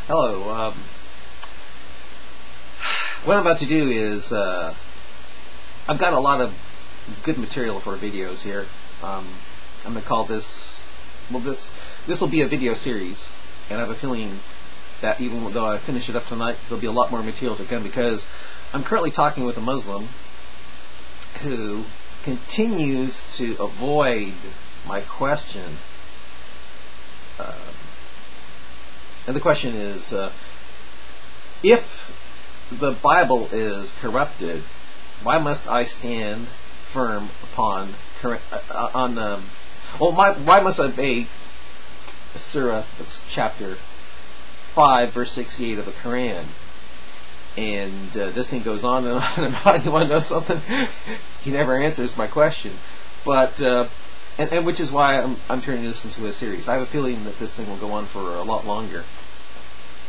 Hello. What I'm about to do is I've got a lot of good material for videos here. I'm going to call this, well, this will be a video series, and I have a feeling that even though I finish it up tonight, there'll be a lot more material to come, because I'm currently talking with a Muslim who continues to avoid my question. And the question is, if the Bible is corrupted, why must I stand firm upon why must I obey Surah, it's chapter 5, verse 68 of the Qur'an? And this thing goes on and on and on. You want to know something? He never answers my question. But and which is why I'm turning this into a series. I have a feeling that this thing will go on for a lot longer.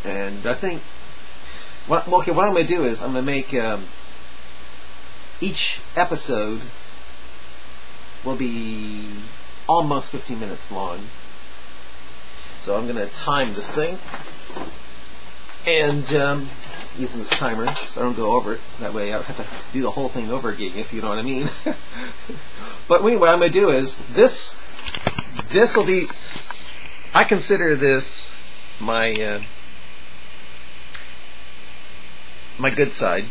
And I think, what I'm going to do is I'm going to make each episode will be almost 15 minutes long. So I'm going to time this thing, and using this timer so I don't go over it. That way I don't have to do the whole thing over again, if you know what I mean. But anyway, what I'm going to do is this will be, I consider this my my good side,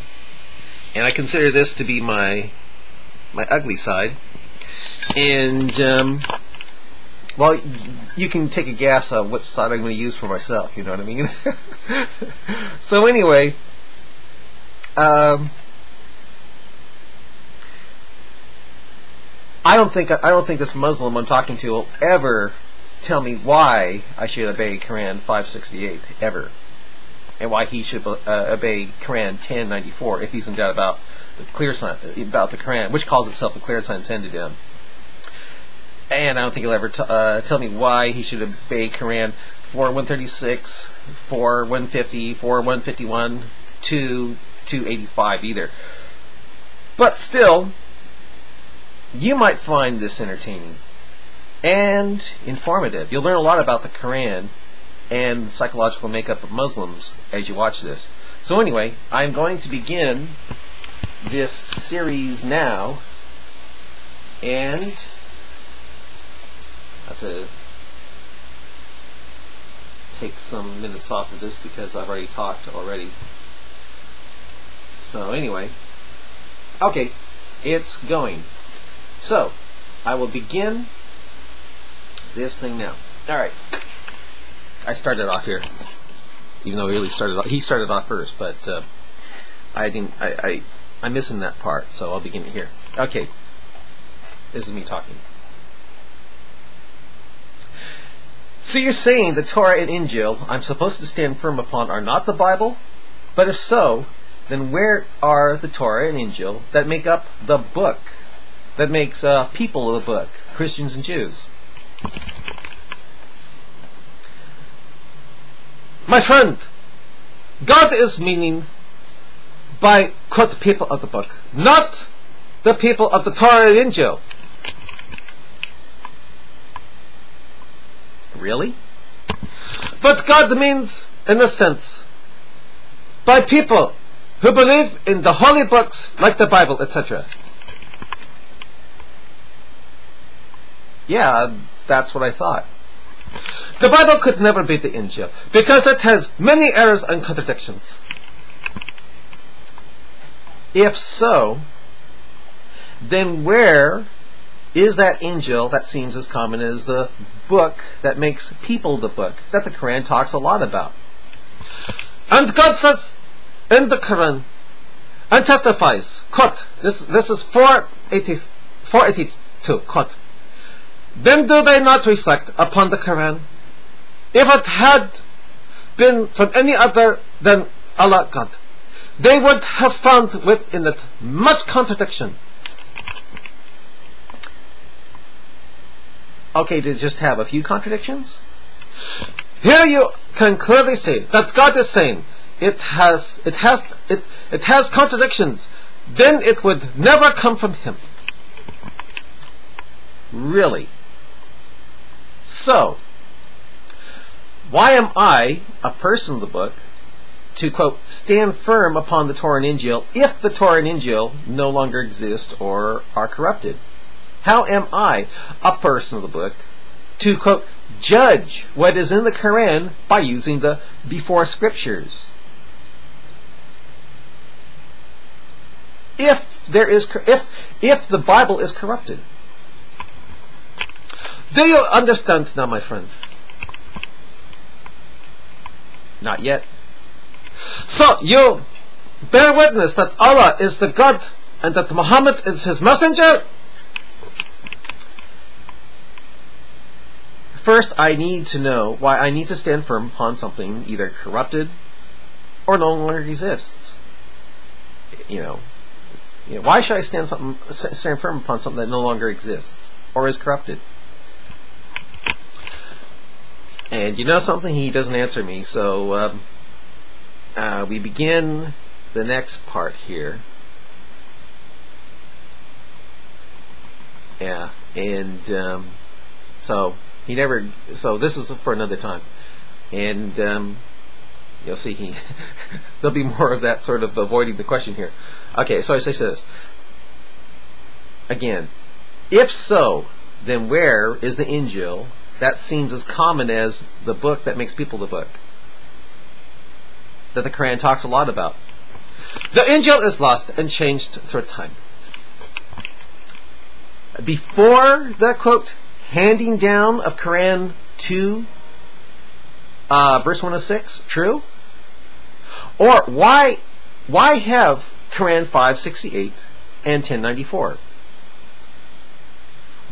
and I consider this to be my ugly side. And well, you can take a guess on which side I'm going to use for myself, you know what I mean? So anyway, I don't think this Muslim I'm talking to will ever tell me why I should obey Quran 568 ever, and why he should obey Quran 1094 if he's in doubt about the clear sign, about the Quran, which calls itself the clear signs handed down. And I don't think he'll ever tell me why he should obey Quran 4:136, 4:150, 4:151, 2:285 either. But still, you might find this entertaining and informative. You'll learn a lot about the Quran and the psychological makeup of Muslims as you watch this. So anyway, I'm going to begin this series now, and I have to take some minutes off of this because I've already talked already. So anyway, okay, it's going. So I will begin this thing now. Alright, I started off here, even though he started off first, but I'm missing that part, so I'll begin it here. Okay, this is me talking. So you're saying the Torah and Injil I'm supposed to stand firm upon are not the Bible? But if so, then where are the Torah and Injil that make up the book, that makes people of the book, Christians and Jews? My friend, God is meaning by quote people of the book, not the people of the Torah and Injil. Really? But God means, in a sense, by people who believe in the holy books like the Bible, etc. Yeah, that's what I thought. The Bible could never be the Injil because it has many errors and contradictions. If so, then where is that Injil that seems as common as the book that makes people the book that the Quran talks a lot about? And God says in the Quran and testifies, quote, this is 482, quote, then do they not reflect upon the Quran? If it had been from any other than Allah God, they would have found within it much contradiction. Okay, to just have a few contradictions? Here you can clearly see that God is saying it has contradictions. Then it would never come from Him. Really? So, Why am I, a person of the book, to, quote, stand firm upon the Torah and Injil if the Torah and Injil no longer exist or are corrupted? How am I, a person of the book, to, quote, judge what is in the Qur'an by using the before scriptures? If the Bible is corrupted. Do you understand now, my friend? Not yet. So you bear witness that Allah is the God and that Muhammad is his messenger? First, I need to know why I need to stand firm upon something either corrupted or no longer exists. Why should I stand firm upon something that no longer exists or is corrupted? And you know something? He doesn't answer me. So we begin the next part here. Yeah, and so he never. So this is for another time, and you'll see there'll be more of that sort of avoiding the question here. Okay, so I say this again. If so, then where is the Injil? That seems as common as the book that makes people the book, that the Qur'an talks a lot about. The Injil is lost and changed through time. Before the, quote, handing down of Qur'an 2, verse 106, true? Or why have Qur'an 568 and 1094?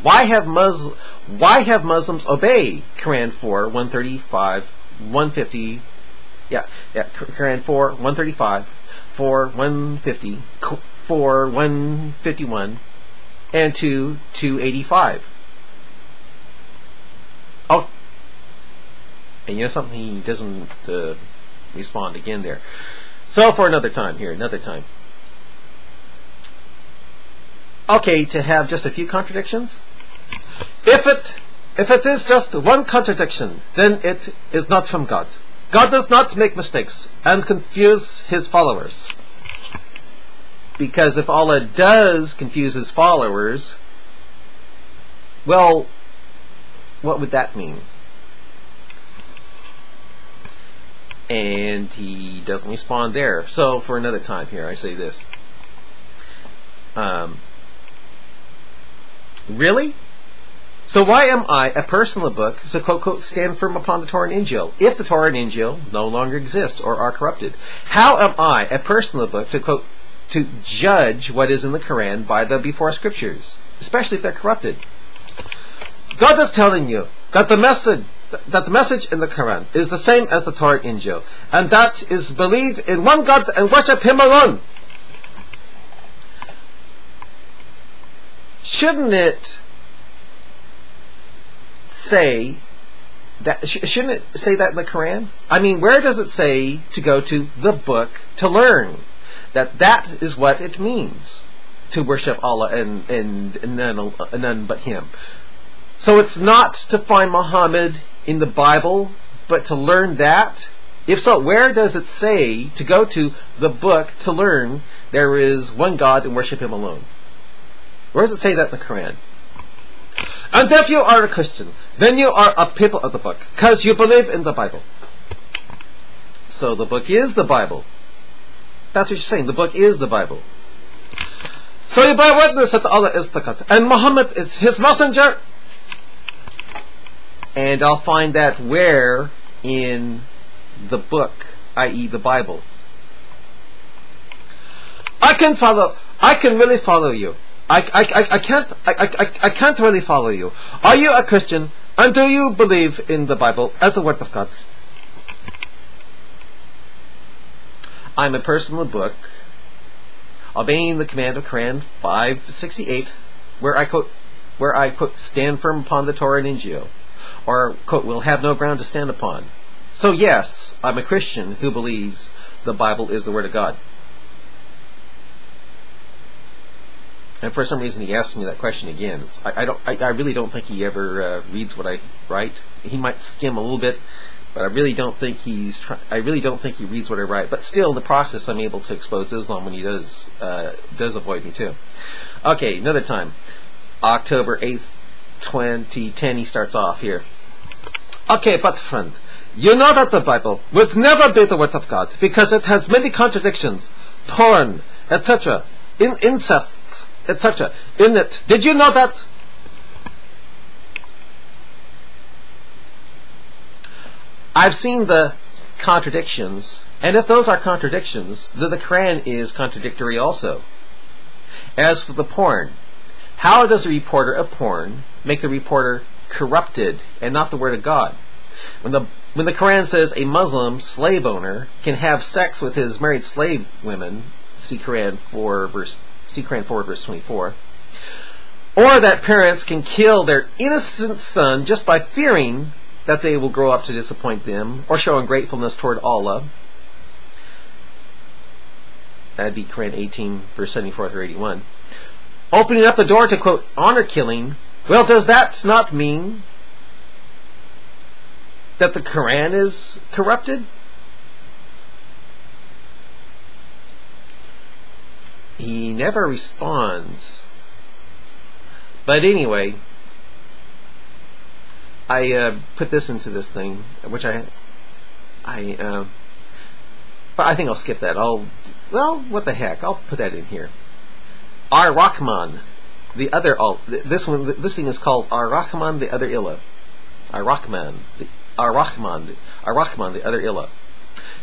Why have Muslims obey Qur'an 4, 135, 150, Qur'an 4, 135, 4, 150, 4, 151, and 2, 285? Oh, and you know something? He doesn't respond again there. So for another time here, another time. Okay, to have just a few contradictions. If it is just one contradiction, then it is not from God. God does not make mistakes and confuse his followers. Because if Allah does confuse his followers, well, what would that mean? And he doesn't respond there. So for another time here, I say this. Really? So why am I, a person of the book, to quote, quote, stand firm upon the Torah and Injil, if the Torah and Injil no longer exist or are corrupted? How am I, a person of the book, to quote, to judge what is in the Qur'an by the before scriptures, especially if they're corrupted? God is telling you that the message in the Qur'an is the same as the Torah and Injil, and that is believe in one God and worship him alone. Shouldn't it say that? Shouldn't it say that in the Qur'an? I mean, where does it say to go to the book to learn that is what it means to worship Allah and none but Him? So it's not to find Muhammad in the Bible, but to learn that. If so, where does it say to go to the book to learn there is one God and worship Him alone? Where does it say that in the Qur'an? And if you are a Christian, then you are a people of the book, because you believe in the Bible. So the book is the Bible. That's what you're saying. The book is the Bible. So you bear witness that Allah is the God, and Muhammad is His messenger. And I'll find that where in the book, i.e. the Bible. I can really follow you. I can't really follow you. Are you a Christian, and do you believe in the Bible as the Word of God? I'm a person of the book, obeying the command of Qur'an 568, where I quote, stand firm upon the Torah and Injil, or quote, will have no ground to stand upon. So yes, I'm a Christian who believes the Bible is the Word of God. And for some reason he asks me that question again. I really don't think he ever reads what I write. He might skim a little bit, but I really don't think he reads what I write. But still, in the process, I'm able to expose Islam when he does avoid me too. Okay, another time, October 8th, 2010. He starts off here. Okay, but friend, you know that the Bible would never be the word of God because it has many contradictions, porn, etc., incest, etc. in it. Did you know that? I've seen the contradictions, and if those are contradictions, then the Qur'an is contradictory also. As for the porn, how does a reporter of porn make the reporter corrupted and not the word of God? When the Qur'an says a Muslim slave owner can have sex with his married slave women, see Qur'an 4 verse 24, or that parents can kill their innocent son just by fearing that they will grow up to disappoint them, or show ungratefulness toward Allah. That'd be Qur'an 18, verse 74 through 81. Opening up the door to, quote, honor killing, well, does that not mean that the Qur'an is corrupted? He never responds. But anyway, I put this into this thing, which but I think I'll skip that. Well, what the heck? I'll put that in here. Ar-Rahman, the other this thing is called Ar-Rahman, the other Ilah. Ar-Rahman, the other Ilah.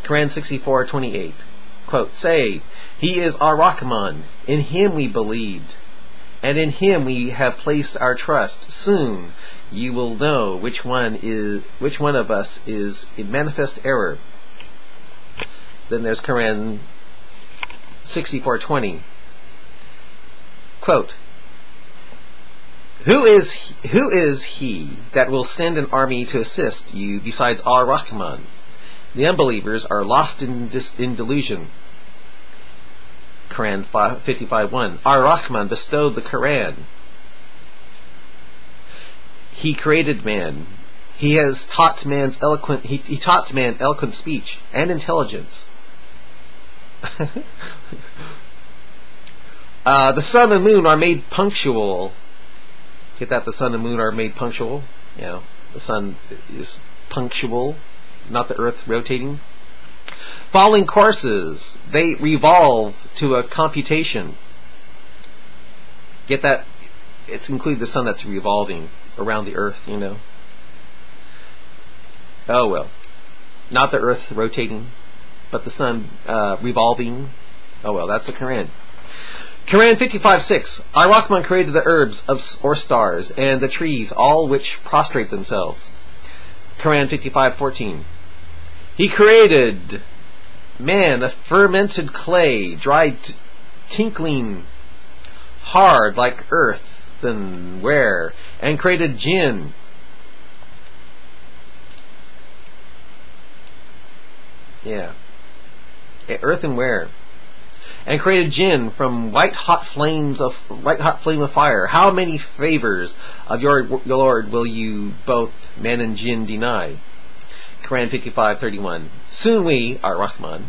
Qur'an 64:28. Quote, say, He is Ar-Rahman, in Him we believed, and in Him we have placed our trust. Soon you will know which one of us is in manifest error. Then there's Qur'an 64:20. Quote, Who is he that will send an army to assist you besides Ar-Rahman? The unbelievers are lost in delusion. Qur'an 55:1. Ar-Rahman bestowed the Qur'an. He created man. He has taught man eloquent speech and intelligence. The sun and moon are made punctual. Get that? The sun and moon are made punctual. You know, the sun is punctual, not the earth rotating. Following courses, they revolve to a computation. Get that? It's include the sun that's revolving around the earth, you know. Oh well. Not the earth rotating, but the sun revolving. Oh well, that's the Qur'an. Qur'an 55:6. Ar-Rahman created the herbs or stars and the trees, all which prostrate themselves. Qur'an 55:14. He created man of fermented clay, dried, tinkling, hard like earthenware, and created jinn. Yeah. Earthenware. And created jinn from white hot flame of fire. How many favors of your Lord will you, both man and jinn, deny? Qur'an 55:31. Soon we, Ar-Rahman,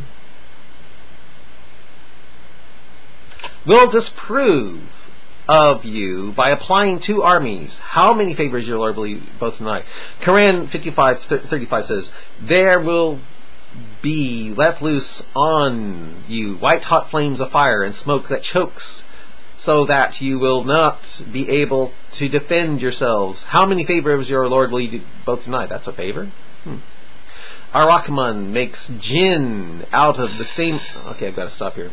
will disprove of you by applying two armies. How many favors your Lord will you both deny? Qur'an 55:35 says, there will be let loose on you white hot flames of fire and smoke that chokes, so that you will not be able to defend yourselves. How many favors your Lord will you both deny? That's a favor? Ar-Rahman makes jinn out of the same... Okay, I've got to stop here.